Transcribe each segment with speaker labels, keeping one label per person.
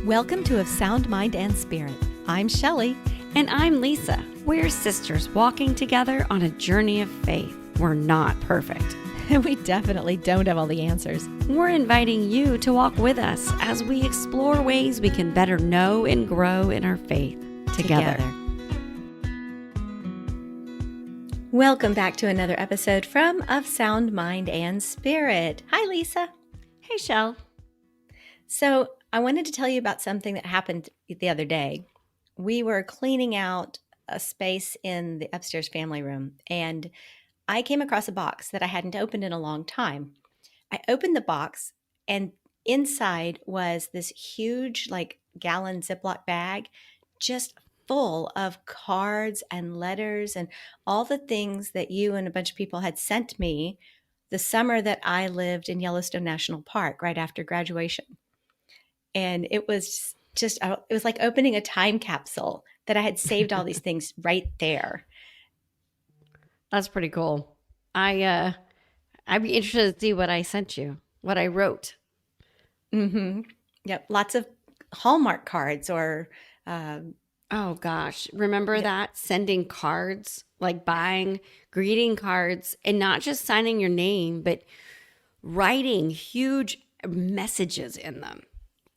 Speaker 1: Welcome to Of Sound Mind and Spirit. I'm Shelley.
Speaker 2: And I'm Lisa. We're sisters walking together on a journey of faith. We're not perfect.
Speaker 1: We definitely don't have all the answers.
Speaker 2: We're inviting you to walk with us as we explore ways we can better know and grow in our faith together.
Speaker 1: Welcome back to another episode from Of Sound Mind and Spirit. Hi, Lisa.
Speaker 2: Hey, Shell.
Speaker 1: So I wanted to tell you about something that happened the other day. We were cleaning out a space in the upstairs family room, and I came across a box that I hadn't opened in a long time. I opened the box, and inside was this huge, gallon Ziploc bag, just full of cards and letters and all the things that you and a bunch of people had sent me the summer that I lived in Yellowstone National Park right after graduation. And it was it was like opening a time capsule that I had saved all these things right there.
Speaker 2: That's pretty cool. I'd be interested to see what I sent you, what I wrote.
Speaker 1: Mm-hmm. Yep. Lots of Hallmark cards or...
Speaker 2: oh, gosh. Remember that? Sending cards, like buying greeting cards and not just signing your name, but writing huge messages in them.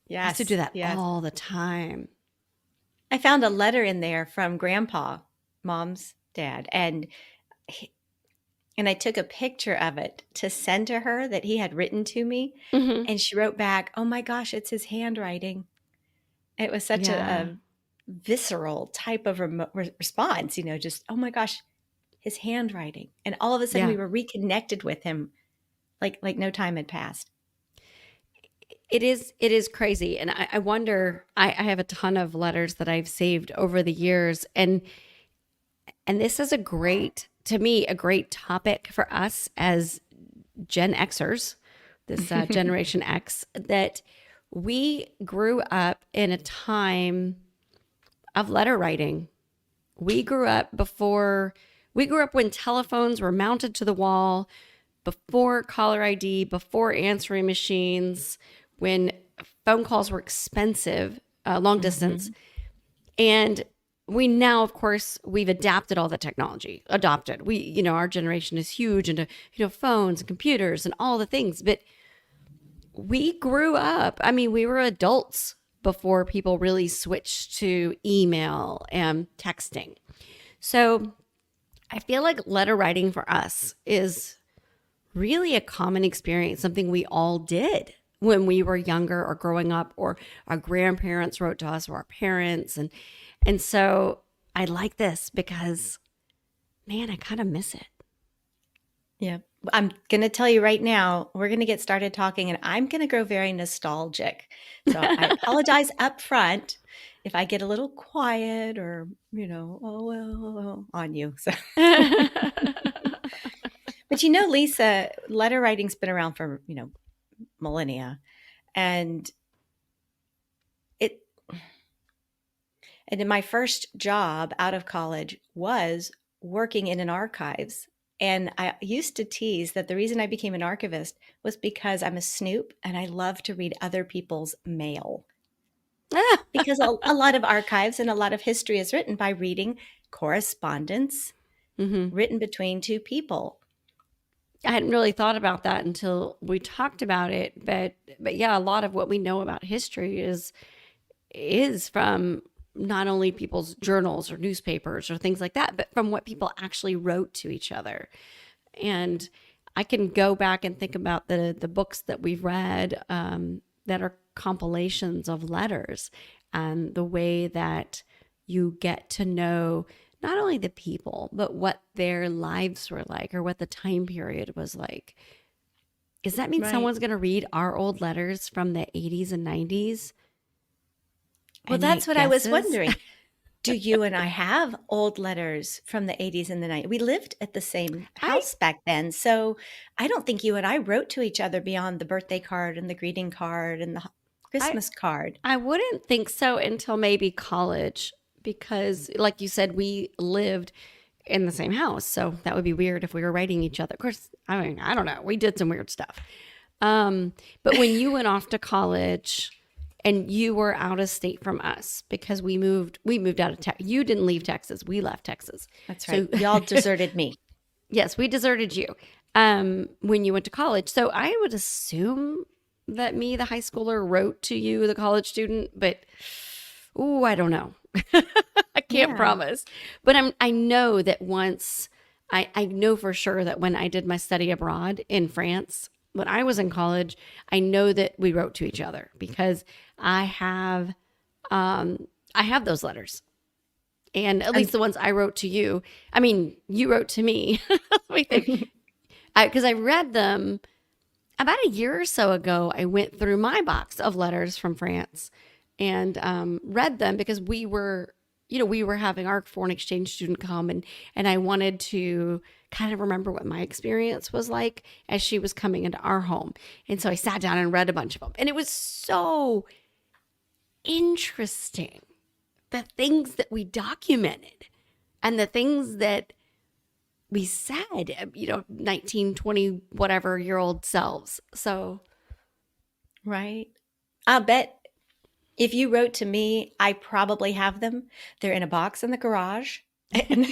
Speaker 1: Yes.
Speaker 2: I used to do that all the time.
Speaker 1: I found a letter in there from Grandpa, Mom's dad, and I took a picture of it to send to her that he had written to me, and she wrote back, "Oh my gosh, it's his handwriting." It was such a visceral type of response, just, "Oh my gosh, his handwriting." And all of a sudden we were reconnected with him like no time had passed.
Speaker 2: It is crazy. And I wonder, I have a ton of letters that I've saved over the years. And this is a great topic for us as Gen Xers, this Generation X, that we grew up in a time of letter writing. We grew up when telephones were mounted to the wall, before caller ID, before answering machines, when phone calls were expensive, long distance. And we now, of course, we've adapted all the technology, our generation is huge into, phones and computers and all the things, but we grew up, we were adults before people really switched to email and texting. So I feel like letter writing for us is really a common experience, something we all did when we were younger or growing up, or our grandparents wrote to us, or our parents. And so I like this because, man, I kind of miss it.
Speaker 1: Yeah. I'm going to tell you right now, we're going to get started talking, and I'm going to grow very nostalgic. So I apologize up front if I get a little quiet or, on you. So. But Lisa, letter writing's been around for, millennia. And in my first job out of college was working in an archives. And I used to tease that the reason I became an archivist was because I'm a snoop and I love to read other people's mail. Because a lot of archives and a lot of history is written by reading correspondence written between two people.
Speaker 2: I hadn't really thought about that until we talked about it, but yeah, a lot of what we know about history is from not only people's journals or newspapers or things like that, but from what people actually wrote to each other. And I can go back and think about the books that we've read that are compilations of letters, and the way that you get to know not only the people, but what their lives were like, or what the time period was like. Does that mean someone's going to read our old letters from the 80s and 90s?
Speaker 1: Well, that's what I was wondering. Do you and I have old letters from the 80s and the 90s? We lived at the same house back then. So I don't think you and I wrote to each other beyond the birthday card and the greeting card and the Christmas card.
Speaker 2: I wouldn't think so until maybe college. Because like you said, we lived in the same house. So that would be weird if we were writing each other. Of course, I don't know. We did some weird stuff. But when you went off to college and you were out of state from us because we moved out of Texas. You didn't leave Texas. We left Texas.
Speaker 1: That's right.
Speaker 2: So
Speaker 1: Y'all deserted me.
Speaker 2: yes, we deserted you when you went to college. So I would assume that me, the high schooler, wrote to you, the college student, but oh, I don't know. I can't
Speaker 1: Yeah.
Speaker 2: promise. But I know that once I know for sure that when I did my study abroad in France, when I was in college, I know that we wrote to each other because I have I have those letters. And at least
Speaker 1: And
Speaker 2: the ones I wrote to you. I mean, you wrote to me. Let me think. Because I read them about a year or so ago. I went through my box of letters from France and read them because we were having our foreign exchange student come, and I wanted to kind of remember what my experience was like as she was coming into our home. And so I sat down and read a bunch of them. And it was so interesting, the things that we documented and the things that we said, 19, 20, whatever year old selves. So,
Speaker 1: right. I'll bet if you wrote to me, I probably have them. They're in a box in the garage. And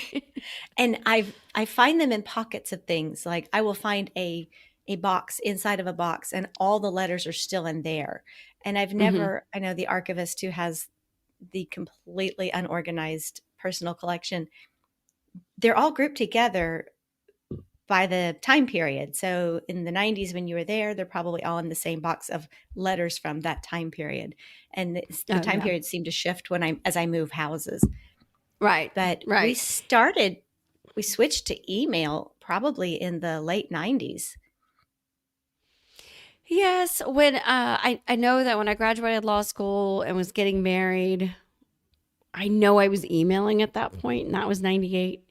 Speaker 1: and I find them in pockets of things. Like I will find a box inside of a box and all the letters are still in there. And
Speaker 2: mhm.
Speaker 1: I know the archivist who has the completely unorganized personal collection. They're all grouped together by the time period. So in the 90s when you were there, they're probably all in the same box of letters from that time period. And the
Speaker 2: Oh,
Speaker 1: time
Speaker 2: yeah.
Speaker 1: periods seem to shift when I move houses.
Speaker 2: Right.
Speaker 1: But
Speaker 2: Right.
Speaker 1: we switched to email probably in the late 90s.
Speaker 2: Yes. When I know that when I graduated law school and was getting married, I know I was emailing at that point, and that was 98.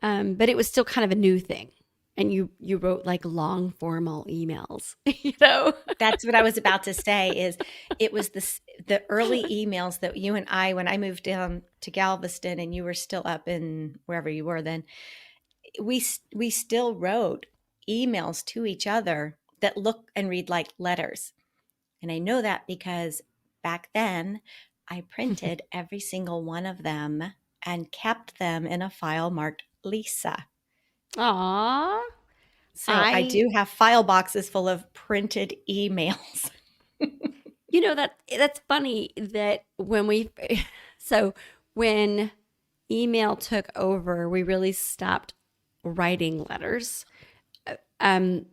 Speaker 2: But it was still kind of a new thing. And you wrote like long formal emails, you know?
Speaker 1: That's what I was about to say is it was the early emails that you and I, when I moved down to Galveston and you were still up in wherever you were then, we still wrote emails to each other that look and read like letters. And I know that because back then I printed every single one of them and kept them in a file marked Lisa.
Speaker 2: Aw.
Speaker 1: So I
Speaker 2: I
Speaker 1: do have file boxes full of printed emails.
Speaker 2: that's funny that when we so when email took over, we really stopped writing letters. Um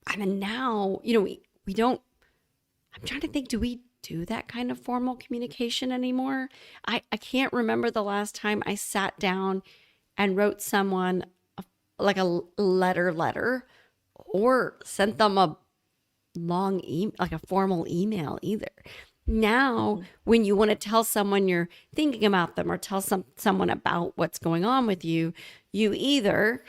Speaker 2: I mean now, we don't I'm trying to think, do we do that kind of formal communication anymore? I can't remember the last time I sat down and wrote someone like a letter or sent them a long email, like a formal email either. Now,
Speaker 1: Mhm.
Speaker 2: when you want to tell someone you're thinking about them or tell someone about what's going on with you, you either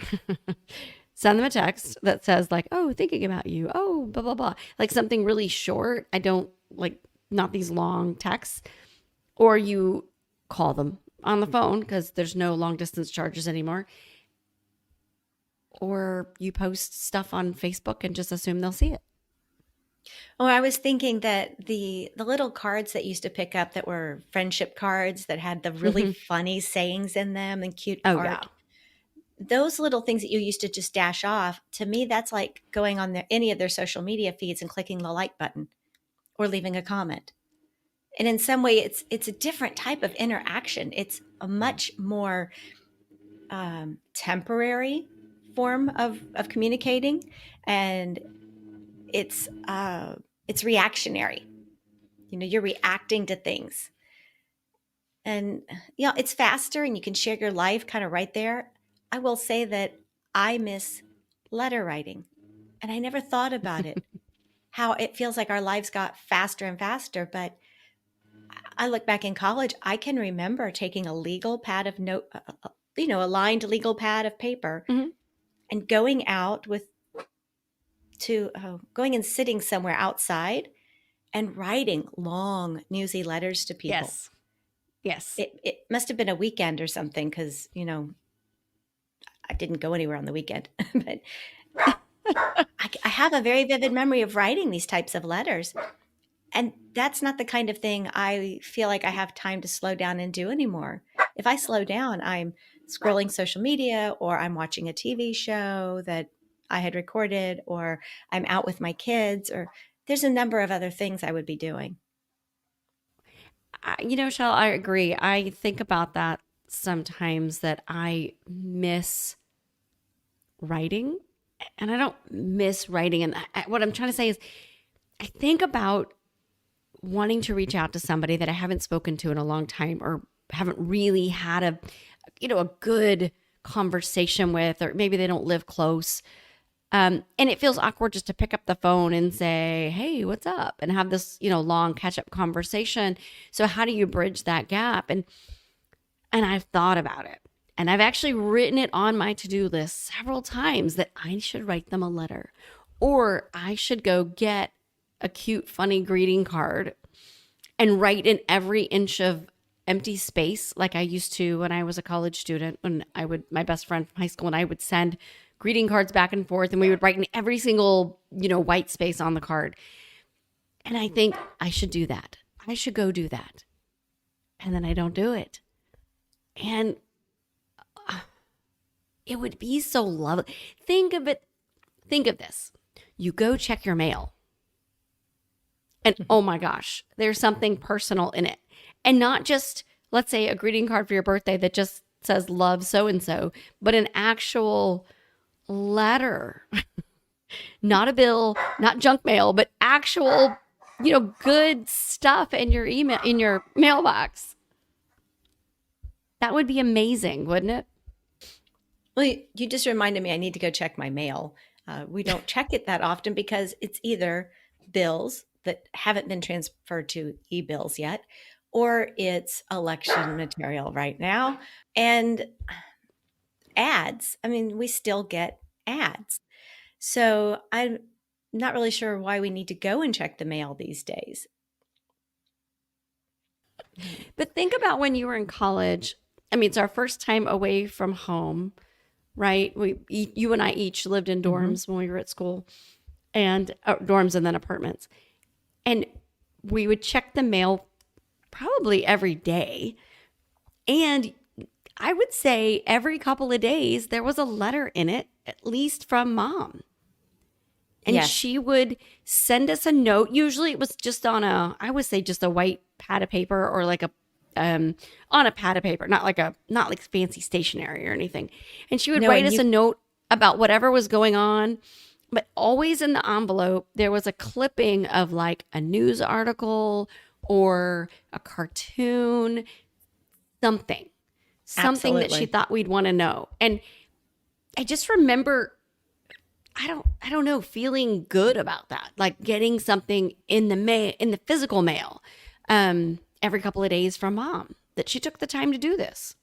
Speaker 2: send them a text that says like, "Oh, thinking about you." Oh, blah blah blah. Like something really short. I don't like not these long texts. Or you call them on the phone because there's no long distance charges anymore. Or you post stuff on Facebook and just assume they'll see it.
Speaker 1: Oh, I was thinking that the little cards that used to pick up that were friendship cards that had the really funny sayings in them and cute
Speaker 2: Oh yeah.
Speaker 1: art. Those little things that you used to just dash off, to me, that's like going on any of their social media feeds and clicking the like button or leaving a comment. And in some way, it's a different type of interaction. It's a much more temporary form of communicating, and it's reactionary. You know, you're reacting to things, and it's faster, and you can share your life kind of right there. I will say that I miss letter writing, and I never thought about it. How it feels like our lives got faster and faster, but I look back in college, I can remember taking a legal pad of a lined legal pad of paper
Speaker 2: Hmm.
Speaker 1: and going out going and sitting somewhere outside and writing long, newsy letters to people.
Speaker 2: Yes. Yes.
Speaker 1: It must have been a weekend or something because, I didn't go anywhere on the weekend. But I have a very vivid memory of writing these types of letters. And that's not the kind of thing I feel like I have time to slow down and do anymore. If I slow down, I'm scrolling social media or I'm watching a TV show that I had recorded or I'm out with my kids or there's a number of other things I would be doing.
Speaker 2: Shell, I agree. I think about that sometimes that I miss writing and I don't miss writing. And what I'm trying to say is, I think about wanting to reach out to somebody that I haven't spoken to in a long time or haven't really had a good conversation with, or maybe they don't live close. And it feels awkward just to pick up the phone and say, "Hey, what's up?" and have this, long catch up conversation. So how do you bridge that gap? And I've thought about it. And I've actually written it on my to-do list several times that I should write them a letter or I should go get a cute, funny greeting card and write in every inch of empty space like I used to when I was a college student, when my best friend from high school and I would send greeting cards back and forth and we would write in every single, white space on the card. And I think I should do that. I should go do that. And then I don't do it. And it would be so lovely. Think of it. Think of this. You go check your mail. And oh my gosh, there's something personal in it. And not just, let's say, a greeting card for your birthday that just says love so and so, but an actual letter. Not a bill, not junk mail, but actual, good stuff in your email, in your mailbox. That would be amazing, wouldn't it?
Speaker 1: Well, you just reminded me I need to go check my mail. We don't check it that often because it's either bills that haven't been transferred to e-bills yet, or it's election material right now, and ads. I mean, we still get ads. So I'm not really sure why we need to go and check the mail these days.
Speaker 2: But think about when you were in college. I mean, it's our first time away from home, right? You and I each lived in
Speaker 1: Hmm.
Speaker 2: dorms when we were at school, and dorms and then apartments. And we would check the mail probably every day. And I would say every couple of days there was a letter in it, at least from mom. And
Speaker 1: Yes.
Speaker 2: she would send us a note. Usually it was just I would say just a white pad of paper or like on a pad of paper, not like fancy stationery or anything. And she would
Speaker 1: No,
Speaker 2: write
Speaker 1: and
Speaker 2: us a
Speaker 1: you
Speaker 2: note about whatever was going on. But always in the envelope, there was a clipping of like a news article or a cartoon, something, something that she
Speaker 1: absolutely.
Speaker 2: thought we'd want to know. And I just remember I don't know, feeling good about that. Like getting something in the mail, in the physical mail, every couple of days from mom, that she took the time to do this.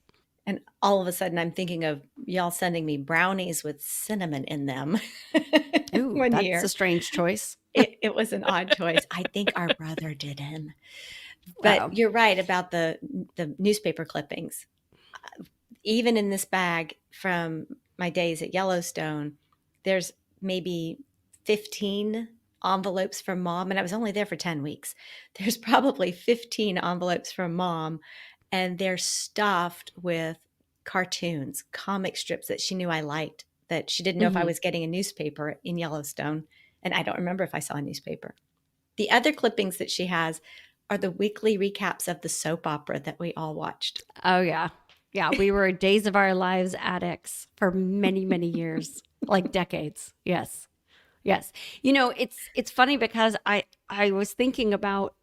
Speaker 1: And all of a sudden, I'm thinking of y'all sending me brownies with cinnamon in them
Speaker 2: Ooh,
Speaker 1: one
Speaker 2: that's a
Speaker 1: year.
Speaker 2: strange choice.
Speaker 1: It was an odd choice. I think our brother did him. But
Speaker 2: Wow.
Speaker 1: you're right about the newspaper clippings. Even in this bag from my days at Yellowstone, there's maybe 15 envelopes from mom, and I was only there for 10 weeks. There's probably 15 envelopes from mom, and they're stuffed with cartoons, comic strips that she knew I liked, that she didn't know if I
Speaker 2: Hmm.
Speaker 1: was getting a newspaper in Yellowstone. And I don't remember if I saw a newspaper. The other clippings that she has are the weekly recaps of the soap opera that we all watched.
Speaker 2: Oh yeah. Yeah, we were Days of Our Lives addicts for many, many years, like decades. Yes. Yes. It's funny because I was thinking about,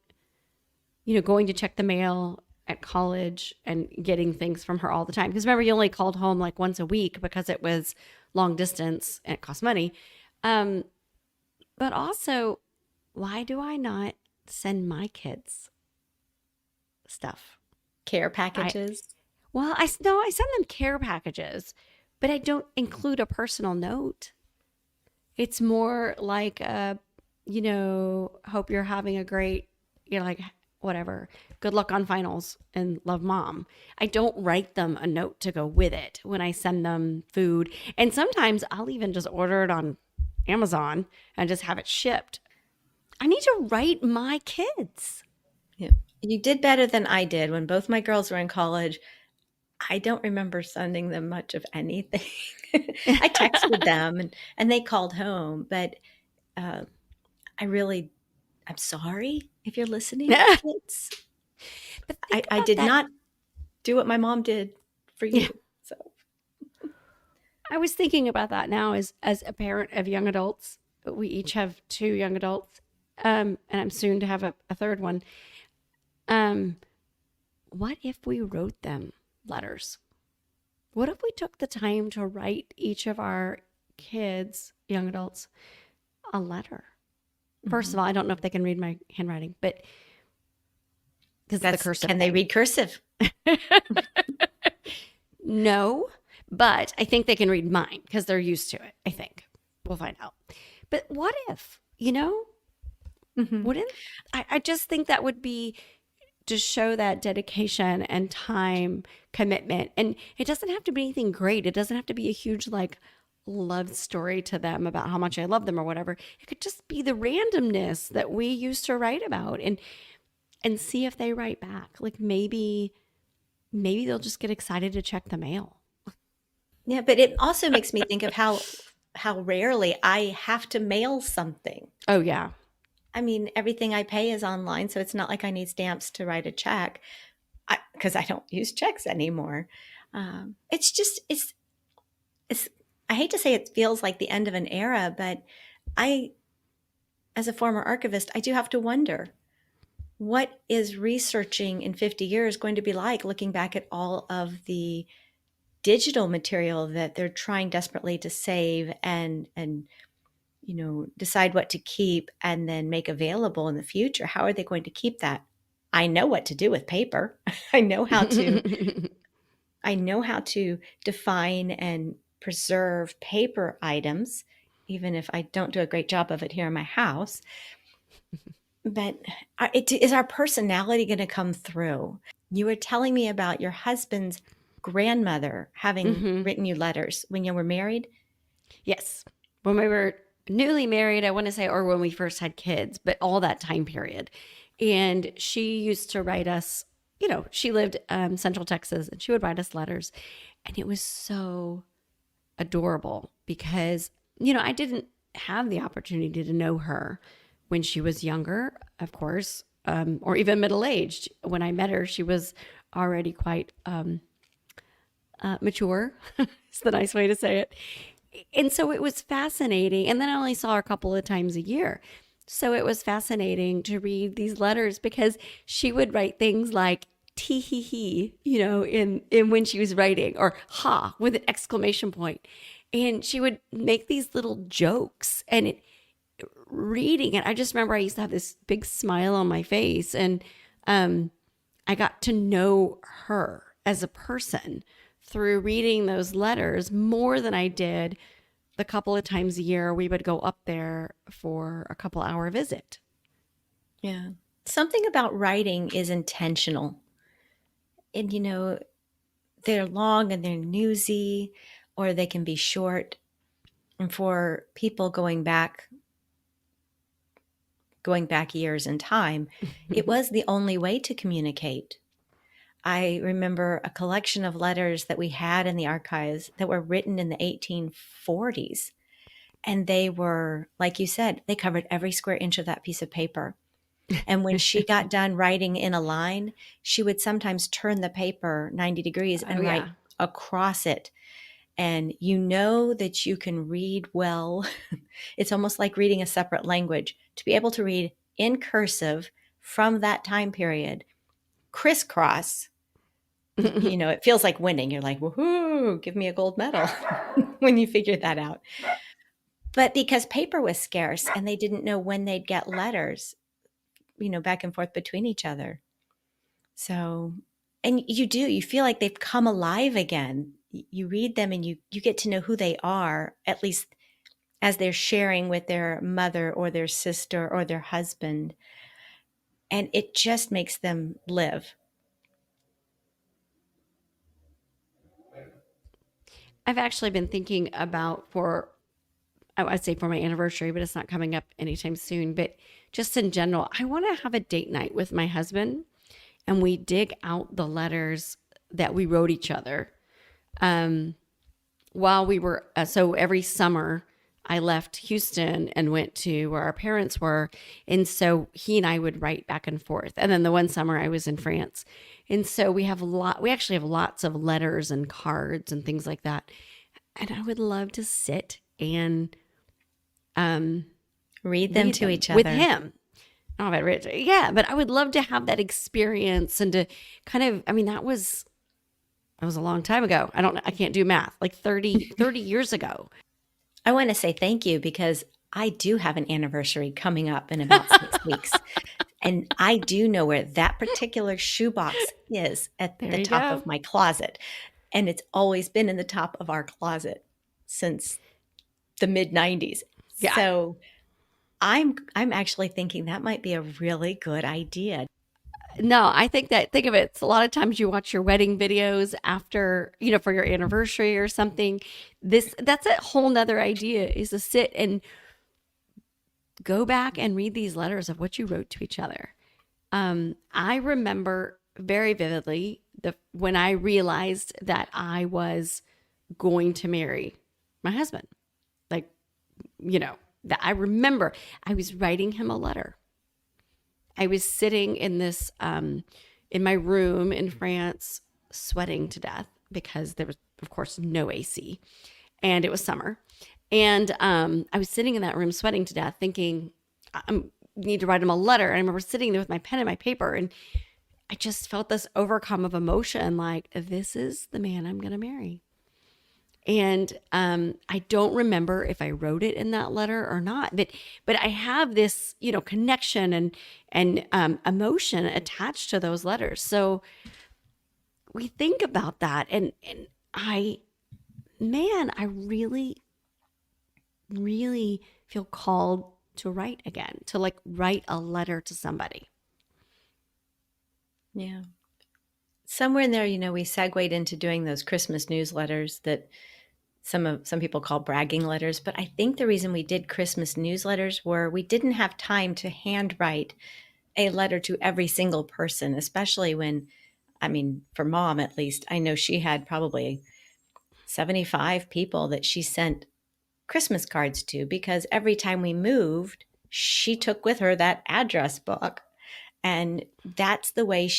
Speaker 2: going to check the mail at college and getting things from her all the time. Because remember, you only called home like once a week because it was long distance and it cost money. Um, but also, why do I not send my kids stuff?
Speaker 1: Care
Speaker 2: I
Speaker 1: packages.
Speaker 2: Well, I no, I send them care packages, but I don't include a personal note. It's more like hope you're having a great, like whatever. Good luck on finals and love mom. I don't write them a note to go with it when I send them food. And sometimes I'll even just order it on Amazon and just have it shipped. I need to write my kids.
Speaker 1: Yeah. You did better than I did when both my girls were in college. I don't remember sending them much of anything. I texted them and they called home, but uh, I really, I'm sorry if you're listening,
Speaker 2: But
Speaker 1: kids.
Speaker 2: think
Speaker 1: I
Speaker 2: about
Speaker 1: did
Speaker 2: that.
Speaker 1: not do what my mom did for
Speaker 2: Yeah.
Speaker 1: you. So,
Speaker 2: I was thinking about that now as a parent of young adults. We each have two young adults, and I'm soon to have a third one. Um, what if we wrote them letters? What if we took the time to write each of our kids, young adults, a letter? First of
Speaker 1: mhm.
Speaker 2: all, I don't know if they can read my handwriting, but because of the
Speaker 1: That's,
Speaker 2: cursive
Speaker 1: can they
Speaker 2: thing.
Speaker 1: read cursive?
Speaker 2: No, but I think they can read mine because they're used to it. I think we'll find out. But what if,
Speaker 1: Hmm.
Speaker 2: wouldn't I just think that would be to show that dedication and time commitment. And it doesn't have to be anything great. It doesn't have to be a huge like love story to them about how much I love them or whatever. It could just be the randomness that we used to write about and see if they write back. Like maybe they'll just get excited to check the mail.
Speaker 1: Yeah, but it also makes me think of how rarely I have to mail something.
Speaker 2: Oh yeah.
Speaker 1: I mean, everything I pay is online, so it's not like I need stamps to write a check because I don't use checks anymore. It's just it's. I hate to say it feels like the end of an era, but I, as a former archivist, I do have to wonder what is researching in 50 years going to be like, looking back at all of the digital material that they're trying desperately to save and decide what to keep and then make available in the future. How are they going to keep that? I know what to do with paper. I know how to I know how to define and preserve paper items, even if I don't do a great job of it here in my house. But is our personality going to come through? You were telling me about your husband's grandmother having
Speaker 2: Hmm.
Speaker 1: written you letters when you were married.
Speaker 2: Yes. When we were newly married, I want to say, or when we first had kids, but all that time period. And she used to write us, she lived Central Texas and she would write us letters. And it was so adorable because, I didn't have the opportunity to know her when she was younger, of course, or even middle aged. When I met her, she was already quite mature, is the nice way to say it. And so it was fascinating. And then I only saw her a couple of times a year. So it was fascinating to read these letters because she would write things like tee hee hee, in when she was writing, or ha with an exclamation point. And she would make these little jokes reading it. I just remember I used to have this big smile on my face and I got to know her as a person through reading those letters more than I did the couple of times a year we would go up there for a couple hour visit.
Speaker 1: Yeah. Something about writing is intentional. And they're long and they're newsy, or they can be short. And for people going back years in time, it was the only way to communicate. I remember a collection of letters that we had in the archives that were written in the 1840s. And they were, like you said, they covered every square inch of that piece of paper. And when she got done writing in a line, she would sometimes turn the paper 90 degrees
Speaker 2: Oh
Speaker 1: and write
Speaker 2: yeah.
Speaker 1: across it. And you know that you can read well. It's almost like reading a separate language. To be able to read in cursive from that time period, crisscross, it feels like winning. You're like, woohoo, give me a gold medal when you figure that out. But because paper was scarce and they didn't know when they'd get letters, back and forth between each other. So, and you feel like they've come alive again. You read them and you get to know who they are, at least as they're sharing with their mother or their sister or their husband. And it just makes them live.
Speaker 2: I've actually been thinking about for I'd say for my anniversary, but it's not coming up anytime soon. But just in general, I want to have a date night with my husband and we dig out the letters that we wrote each other um, while we were. So every summer, I left Houston and went to where our parents were. And so he and I would write back and forth. And then the one summer I was in France. And so we actually have lots of letters and cards and things like that. And I would love to sit and um,
Speaker 1: Read them
Speaker 2: read
Speaker 1: to
Speaker 2: them
Speaker 1: each
Speaker 2: with
Speaker 1: other.
Speaker 2: him. Oh, I've read it. Yeah, but I would love to have that experience and to kind of, I mean, that was a long time ago. I can't do math, like 30 years ago.
Speaker 1: I want to say thank you because I do have an anniversary coming up in about 6 weeks. And I do know where that particular shoebox is at
Speaker 2: There
Speaker 1: the
Speaker 2: you
Speaker 1: top
Speaker 2: go.
Speaker 1: of my closet. And it's always been in the top of our closet since the mid 90s.
Speaker 2: Yeah.
Speaker 1: So I'm actually thinking that might be a really good idea.
Speaker 2: No, think of it. It's a lot of times you watch your wedding videos after, for your anniversary or something. That's a whole nother idea is to sit and go back and read these letters of what you wrote to each other. I remember very vividly when I realized that I was going to marry my husband. Like, that I remember I was writing him a letter. I was sitting in my room in France, sweating to death because there was, of course, no AC, and it was summer. And I was sitting in that room, sweating to death, thinking I need to write him a letter. And I remember sitting there with my pen and my paper, and I just felt this overcome of emotion, like this is the man I'm going to marry. And I don't remember if I wrote it in that letter or not, but I have this, connection and emotion attached to those letters. So we think about that, and I really, really feel called to write again, to like write a letter to somebody.
Speaker 1: Yeah. Somewhere in there, we segued into doing those Christmas newsletters that some people call bragging letters, but I think the reason we did Christmas newsletters were we didn't have time to handwrite a letter to every single person, especially when, I mean, for mom at least, I know she had probably 75 people that she sent Christmas cards to because every time we moved, she took with her that address book. And that's the way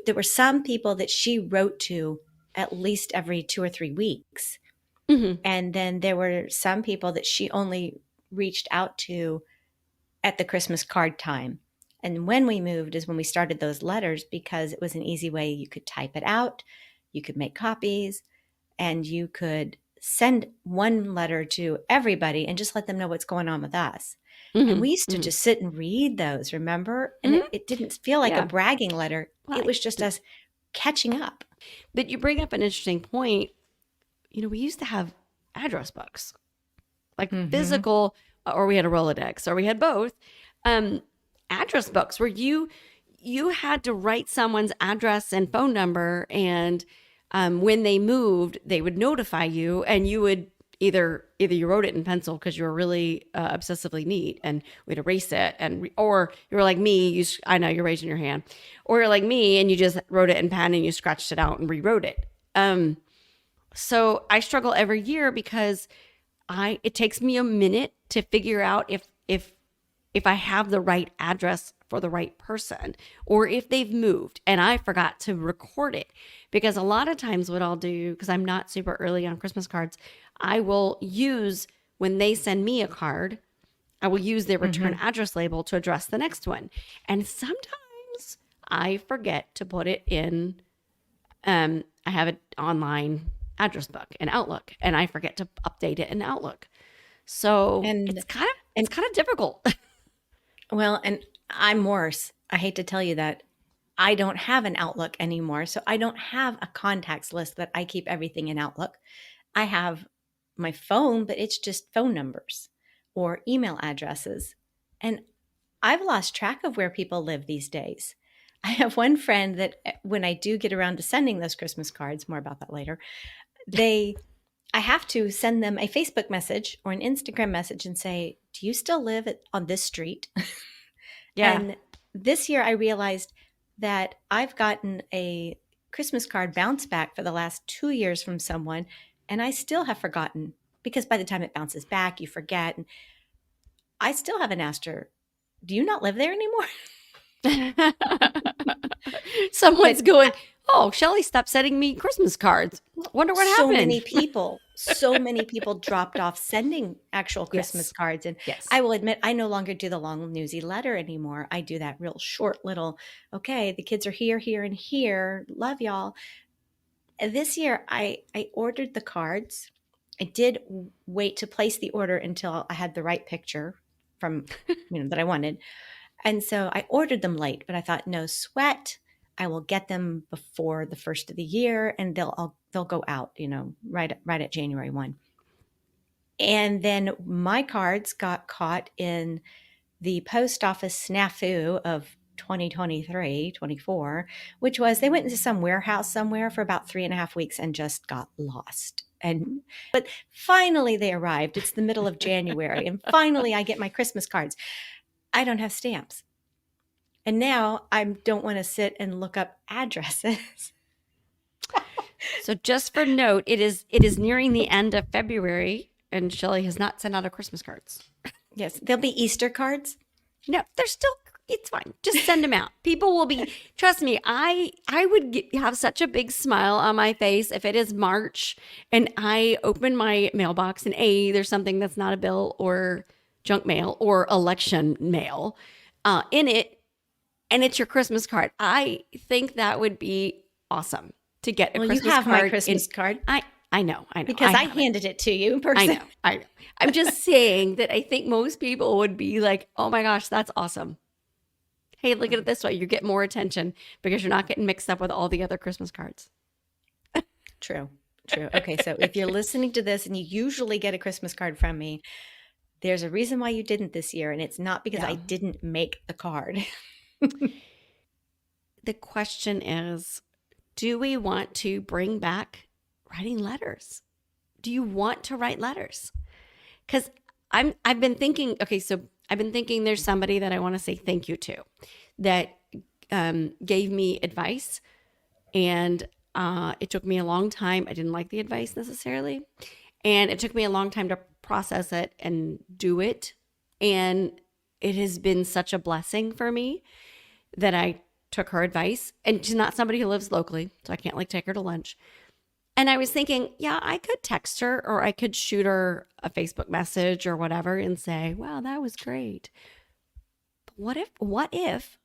Speaker 1: there were some people that she wrote to at least every 2 or 3 weeks.
Speaker 2: Mm-hmm.
Speaker 1: And then there were some people that she only reached out to at the Christmas card time. And when we moved is when we started those letters because it was an easy way you could type it out, you could make copies, and you could send one letter to everybody and just let them know what's going on with us. And we used
Speaker 2: Mm-hmm.
Speaker 1: to
Speaker 2: Mm-hmm.
Speaker 1: just sit and read those, remember? And
Speaker 2: Mm-hmm.
Speaker 1: it didn't feel like a
Speaker 2: Yeah.
Speaker 1: bragging letter. It
Speaker 2: Right.
Speaker 1: was just us catching up.
Speaker 2: But you bring up an interesting point. We used to have address books, like
Speaker 1: Mm-hmm.
Speaker 2: physical, or we had a Rolodex, or we had both. Um, Address books where you had to write someone's address and phone number, and when they moved, they would notify you, and you would either you wrote it in pencil because you were really obsessively neat, and we'd erase it, or you were like me, I know you're raising your hand, or you're like me, and you just wrote it in pen and you scratched it out and rewrote it. So I struggle every year because it takes me a minute to figure out if I have the right address for the right person or if they've moved and I forgot to record it. Because a lot of times what I'll do, because I'm not super early on Christmas cards, I will use when they send me a card, I will use their return
Speaker 1: Mm-hmm.
Speaker 2: address label to address the next one. And sometimes I forget to put it in I have an online address book in Outlook, and I forget to update it in Outlook. So
Speaker 1: And
Speaker 2: it's kind of difficult.
Speaker 1: well, and I'm worse. I hate to tell you that. I don't have an Outlook anymore. So I don't have a contacts list that I keep everything in Outlook. I have my phone, but it's just phone numbers or email addresses. And I've lost track of where people live these days. I have one friend that when I do get around to sending those Christmas cards, more about that later, they I have to send them a Facebook message or an Instagram message and say, "Do you still live on this street?"
Speaker 2: Yeah.
Speaker 1: And this year I realized that I've gotten a Christmas card bounce back for the last 2 years from someone, and I still have forgotten because by the time it bounces back, you forget. And I still haven't asked her, "Do you not live there anymore?"
Speaker 2: Someone's
Speaker 1: But
Speaker 2: going, "Oh, Shelly stopped sending me Christmas cards. Wonder what happened."
Speaker 1: so many people dropped off sending actual Christmas
Speaker 2: Yes.
Speaker 1: cards. And
Speaker 2: Yes.
Speaker 1: I will admit, I no longer do the long newsy letter anymore. I do that real short little, okay, the kids are here, here, and here. Love y'all. And this year, I ordered the cards. I did wait to place the order until I had the right picture from, that I wanted. And so I ordered them late, but I thought, no sweat. I will get them before the first of the year, and they'll go out, right at January 1. And then my cards got caught in the post office snafu of 2023, 24, which was they went into some warehouse somewhere for about 3.5 weeks and just got lost. But finally they arrived. It's the middle of January, and finally I get my Christmas cards. I don't have stamps. And now I don't want to sit and look up addresses.
Speaker 2: So just for note, it is nearing the end of February, and Shelly has not sent out her Christmas cards.
Speaker 1: Yes, there'll be Easter cards.
Speaker 2: No, they're still. It's fine. Just send them out. People will be. Trust me. I would have such a big smile on my face if it is March and I open my mailbox and there's something that's not a bill or junk mail or election mail in it, and it's your Christmas card. I think that would be awesome to get a
Speaker 1: Well,
Speaker 2: Christmas
Speaker 1: you have
Speaker 2: card.
Speaker 1: my Christmas card.
Speaker 2: I know.
Speaker 1: Because I handed it to you in person.
Speaker 2: I know. I'm just saying that I think most people would be like, "Oh my gosh, that's awesome. Hey, look at it this way. You get more attention because you're not getting mixed up with all the other Christmas cards."
Speaker 1: True. Okay, so if you're listening to this and you usually get a Christmas card from me, there's a reason why you didn't this year, and it's not because I didn't make the card.
Speaker 2: The question is, do we want to bring back writing letters? Do you want to write letters? Because I've been thinking, okay, so I've been thinking there's somebody that I want to say thank you to that gave me advice, and it took me a long time. I didn't like the advice necessarily, and it took me a long time to process it and do it. And it has been such a blessing for me that I took her advice. And she's not somebody who lives locally, so I can't like take her to lunch. And I was thinking, yeah, I could text her or I could shoot her a Facebook message or whatever and say, wow, that was great. But what if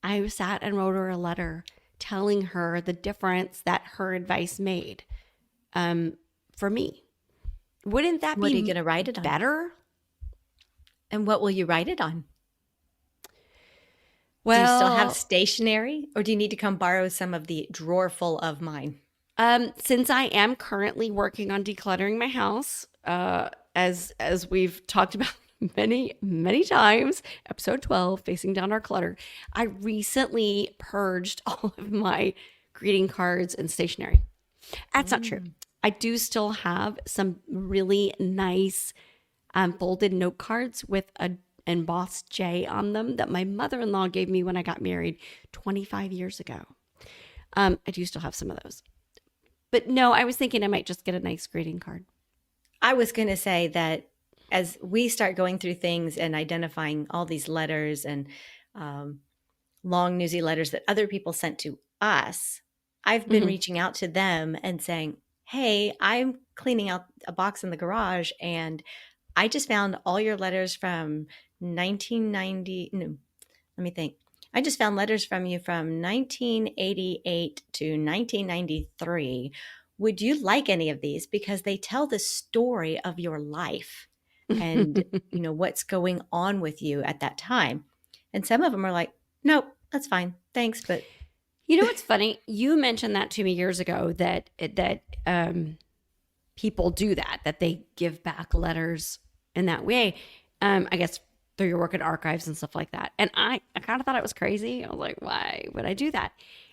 Speaker 2: I sat and wrote her a letter telling her the difference that her advice made for me? Wouldn't that
Speaker 1: What are
Speaker 2: be
Speaker 1: you going to write it on?
Speaker 2: better?
Speaker 1: And what will you write it on?
Speaker 2: Well,
Speaker 1: do you still have stationery, or do you need to come borrow some of the drawer full of mine?
Speaker 2: Since I am currently working on decluttering my house, as we've talked about many, many times, episode 12, Facing Down Our Clutter, I recently purged all of my greeting cards and stationery. That's not true. I do still have some really nice folded note cards with a embossed J on them that my mother-in-law gave me when I got married 25 years ago. I do still have some of those. But no, I was thinking I might just get a nice greeting card.
Speaker 1: I was going to say that as we start going through things and identifying all these letters and long newsy letters that other people sent to us, I've been reaching out to them and saying, hey, I'm cleaning out a box in the garage and I just found all your letters from 1990. No, let me think. I just found letters from you from 1988 to 1993. Would you like any of these? Because they tell the story of your life and what's going on with you at that time. And some of them are like, nope, that's fine. Thanks. But
Speaker 2: you know what's funny? You mentioned that to me years ago that people do that they give back letters in that way. I guess through your work at archives and stuff like that. And I kind of thought it was crazy. I was like, why would I do that?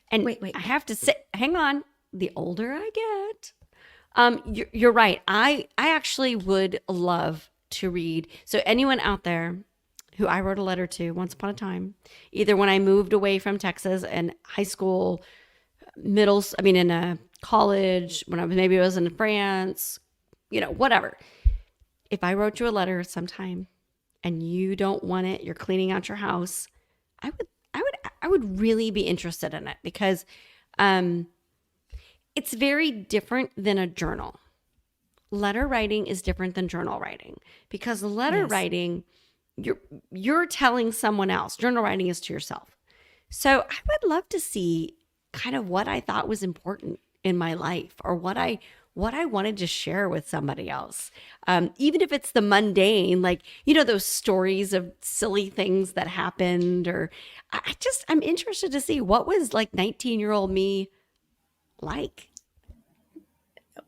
Speaker 2: And
Speaker 1: wait.
Speaker 2: I have to say, hang on. The older I get, You're right. I actually would love to read. So anyone out there who I wrote a letter to once upon a time, either when I moved away from Texas and high school, I mean, in a college, when maybe I was in France, whatever. If I wrote you a letter sometime and you don't want it, you're cleaning out your house, I would really be interested in it because um, it's very different than a journal. Letter writing is different than journal writing because letter
Speaker 1: Yes.
Speaker 2: writing, you're telling someone else. Journal writing is to yourself. So I would love to see kind of what I thought was important in my life or what I wanted to share with somebody else. Even if it's the mundane, like, those stories of silly things that happened, or I'm interested to see what was like 19-year-old me like.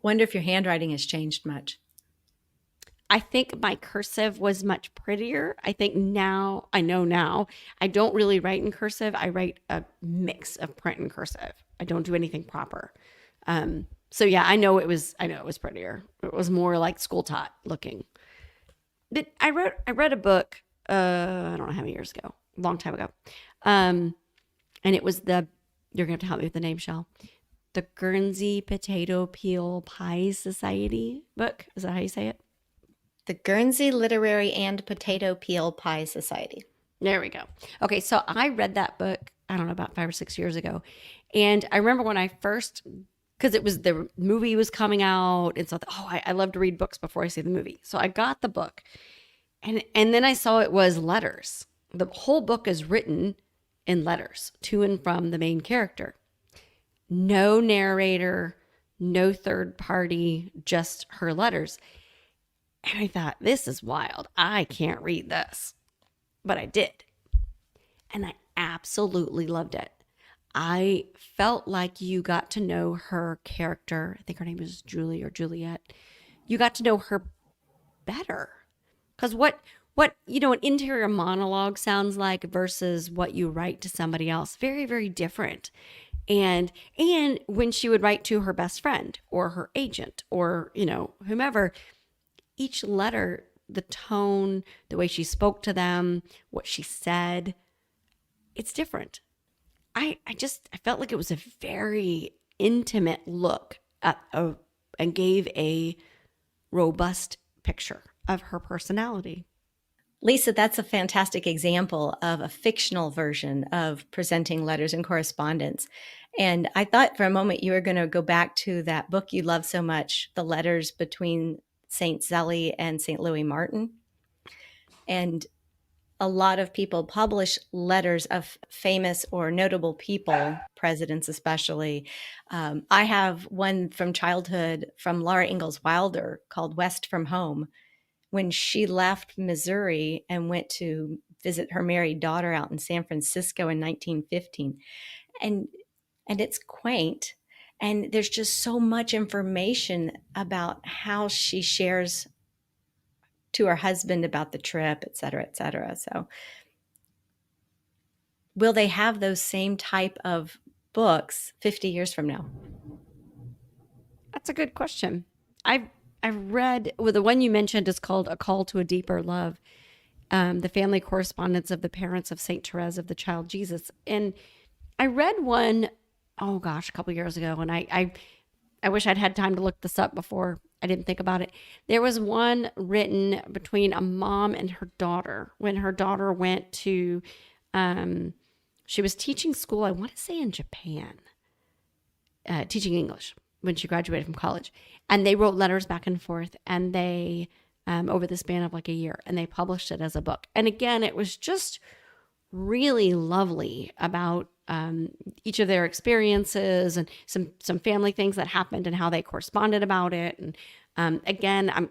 Speaker 1: Wonder if your handwriting has changed much.
Speaker 2: I think my cursive was much prettier. I think now, I know now, I don't really write in cursive. I write a mix of print and cursive. I don't do anything proper. So yeah, I know it was prettier. It was more like school taught looking. I read a book, I don't know how many years ago, a long time ago. Um, and it was you're going to have to help me with the name, Shell. The Guernsey Potato Peel Pie Society book. Is that how you say it?
Speaker 1: The Guernsey Literary and Potato Peel Pie Society.
Speaker 2: There we go. Okay, so I read that book, I don't know, about 5 or 6 years ago. And I remember when I first, because the movie was coming out. And so I thought, I love to read books before I see the movie. So I got the book. And then I saw it was letters. The whole book is written in letters to and from the main character. No narrator, no third party, just her letters. And I thought, this is wild. I can't read this. But I did. And I absolutely loved it. I felt like you got to know her character. I think her name is Julie or Juliet. You got to know her better. Because what an interior monologue sounds like versus what you write to somebody else, very, very different. And when she would write to her best friend or her agent or, whomever, each letter, the tone, the way she spoke to them, what she said, it's different. I felt like it was a very intimate look and gave a robust picture of her personality.
Speaker 1: Lisa, that's a fantastic example of a fictional version of presenting letters and correspondence. And I thought for a moment you were going to go back to that book you love so much, The Letters Between St. Zelly and St. Louis Martin. And a lot of people publish letters of famous or notable people, presidents especially. I have one from childhood from Laura Ingalls Wilder called West from Home, when she left Missouri and went to visit her married daughter out in San Francisco in 1915. And it's quaint. And there's just so much information about how she shares to her husband about the trip, et cetera, et cetera. So will they have those same type of books 50 years from now?
Speaker 2: That's a good question. I've read, well, the one you mentioned is called A Call to a Deeper Love, the family correspondence of the parents of Saint Therese of the Child Jesus. And I read one, oh gosh, a couple years ago, and I wish I'd had time to look this up before I didn't think about it. There was one written between a mom and her daughter when her daughter went to, she was teaching school, I want to say in Japan, teaching English when she graduated from college. And they wrote letters back and forth, and they, over the span of like a year, and they published it as a book. And again, it was just really lovely about each of their experiences and some family things that happened and how they corresponded about it. And again,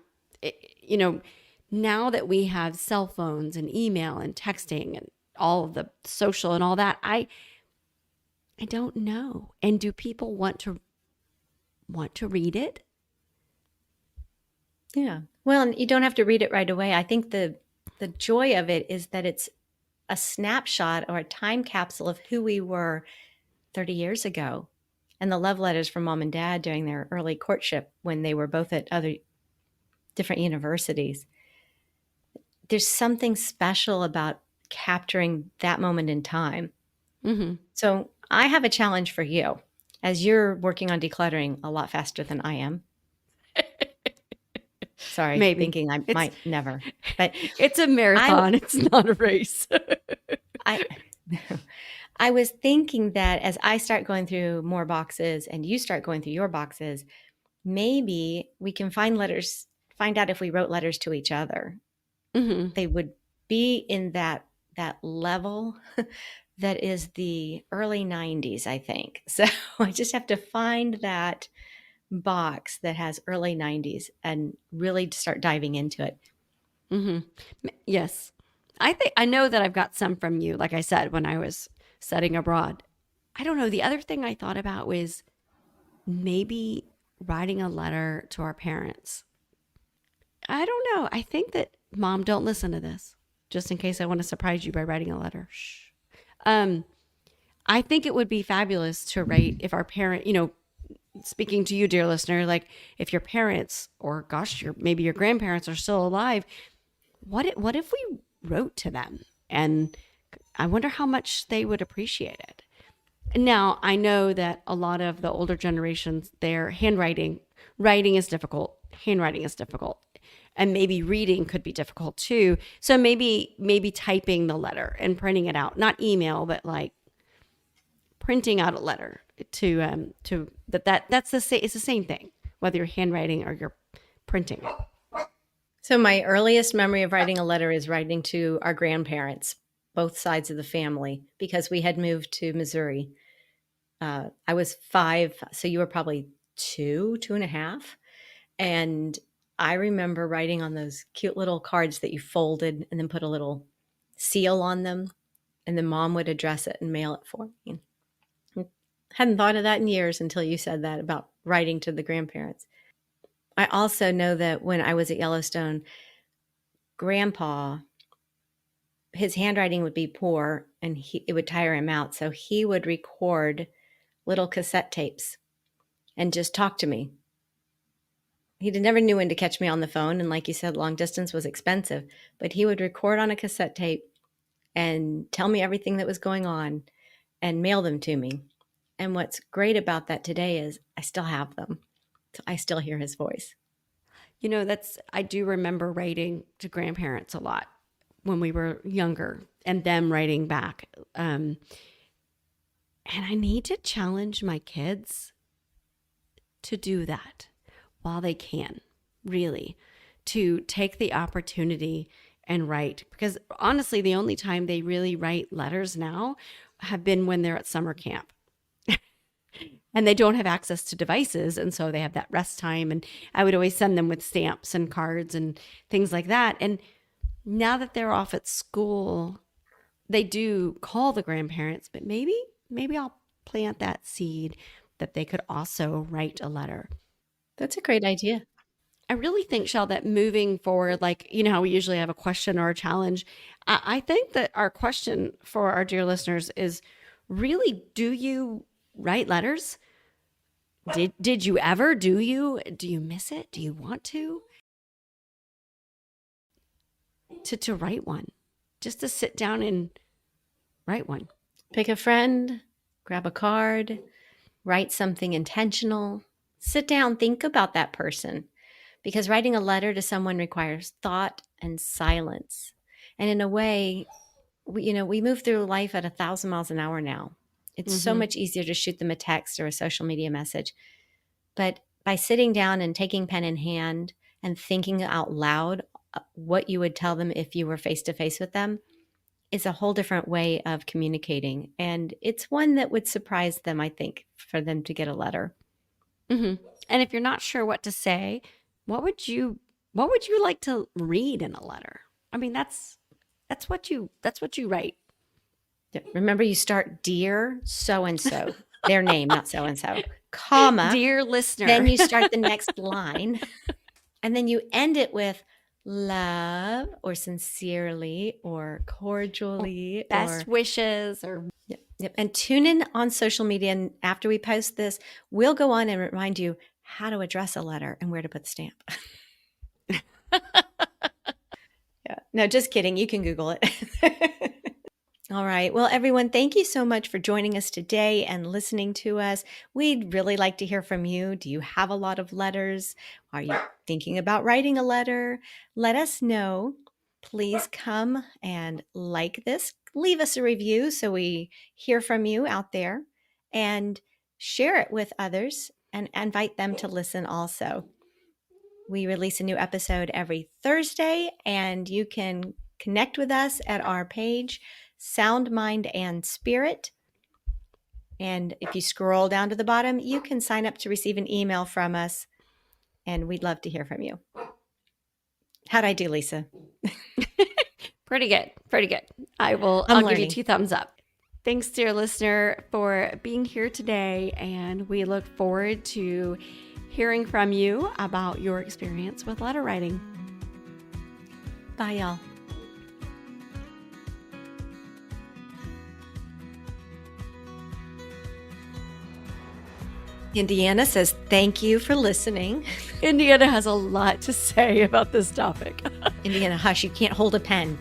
Speaker 2: now that we have cell phones and email and texting and all of the social and all that, I don't know. And do people want to read it?
Speaker 1: Yeah. Well, and you don't have to read it right away. I think the joy of it is that it's a snapshot or a time capsule of who we were 30 years ago. and the love letters from mom and dad during their early courtship when they were both at other different universities. There's something special about capturing that moment in time.
Speaker 2: Mm-hmm.
Speaker 1: So I have a challenge for you as you're working on decluttering a lot faster than I am. Sorry,
Speaker 2: Maybe
Speaker 1: thinking I
Speaker 2: it's
Speaker 1: might never. But
Speaker 2: it's a
Speaker 1: I
Speaker 2: marathon. It's not a race.
Speaker 1: I I was thinking that as I start going through more boxes and you start going through your boxes, maybe we can find out if we wrote letters to each other.
Speaker 2: Mm-hmm.
Speaker 1: They would be in that level that is the early 90s, I think. So I just have to find that box that has early 90s and really start diving into it.
Speaker 2: Mm-hmm. Yes. I think I know that I've got some from you, like I said, when I was studying abroad. I don't know. The other thing I thought about was maybe writing a letter to our parents. I don't know. I think that mom, don't listen to this. Just in case I want to surprise you by writing a letter. Shh. Um, I think it would be fabulous to write if our parent, speaking to you, dear listener, like if your parents or gosh, maybe your grandparents are still alive, what if we wrote to them? And I wonder how much they would appreciate it. Now, I know that a lot of the older generations, their writing is difficult. Handwriting is difficult. And maybe reading could be difficult too. So maybe typing the letter and printing it out, not email, but like printing out a letter to that's it's the same thing, whether you're handwriting or you're printing it.
Speaker 1: So my earliest memory of writing a letter is writing to our grandparents, both sides of the family, because we had moved to Missouri. I was 5, so you were probably 2, 2.5. And I remember writing on those cute little cards that you folded and then put a little seal on them. And then mom would address it and mail it for me. Hadn't thought of that in years until you said that about writing to the grandparents. I also know that when I was at Yellowstone, grandpa, his handwriting would be poor and it would tire him out. So he would record little cassette tapes and just talk to me. He never knew when to catch me on the phone. And like you said, long distance was expensive, but he would record on a cassette tape and tell me everything that was going on and mail them to me. And what's great about that today is I still have them. So I still hear his voice.
Speaker 2: That's I do remember writing to grandparents a lot when we were younger and them writing back. And I need to challenge my kids to do that while they can, really, to take the opportunity and write. Because honestly, the only time they really write letters now have been when they're at summer camp. And they don't have access to devices. And so they have that rest time. And I would always send them with stamps and cards and things like that. And now that they're off at school, they do call the grandparents, but maybe I'll plant that seed that they could also write a letter.
Speaker 1: That's a great idea.
Speaker 2: I really think, Shell, that moving forward, like, how we usually have a question or a challenge, I think that our question for our dear listeners is really, do you write letters? Did you ever? Do you miss it? Do you want to write one? Just to sit down and write one.
Speaker 1: Pick a friend, grab a card, write something intentional. Sit down, think about that person because writing a letter to someone requires thought and silence. And in a way, we move through life at 1,000 miles an hour now. It's so
Speaker 2: Mm-hmm.
Speaker 1: much easier to shoot them a text or a social media message. But by sitting down and taking pen in hand and thinking out loud what you would tell them if you were face to face with them is a whole different way of communicating. And it's one that would surprise them, I think, for them to get a letter.
Speaker 2: Mm-hmm. And if you're not sure what to say, what would you like to read in a letter? I mean, that's what you write.
Speaker 1: Remember, you start dear so and so, their name, not so and so, comma.
Speaker 2: Dear
Speaker 1: Then
Speaker 2: listener,
Speaker 1: you start the next line, and then you end it with love or sincerely or cordially
Speaker 2: best
Speaker 1: or
Speaker 2: wishes or
Speaker 1: yeah. Yep. And tune in on social media. And after we post this, we'll go on and remind you how to address a letter and where to put the stamp. Yeah. No, just kidding. You can Google it. All right. Well, everyone, thank you so much for joining us today and listening to us. We'd really like to hear from you. Do you have a lot of letters? Are you thinking about writing a letter? Let us know. Please come and like this. Leave us a review so we hear from you out there, and share it with others and invite them to listen also. We release a new episode every Thursday, and you can connect with us at our page, Sound, Mind, and Spirit. And if you scroll down to the bottom, you can sign up to receive an email from us, and we'd love to hear from you. How'd I do, Lisa?
Speaker 2: Pretty good. Pretty good. I'll give you 2 thumbs up. Thanks, dear listener, for being here today. And we look forward to hearing from you about your experience with letter writing.
Speaker 1: Bye, y'all. Indiana says, thank you for listening.
Speaker 2: Indiana has a lot to say about this topic.
Speaker 1: Indiana, hush, you can't hold a pen.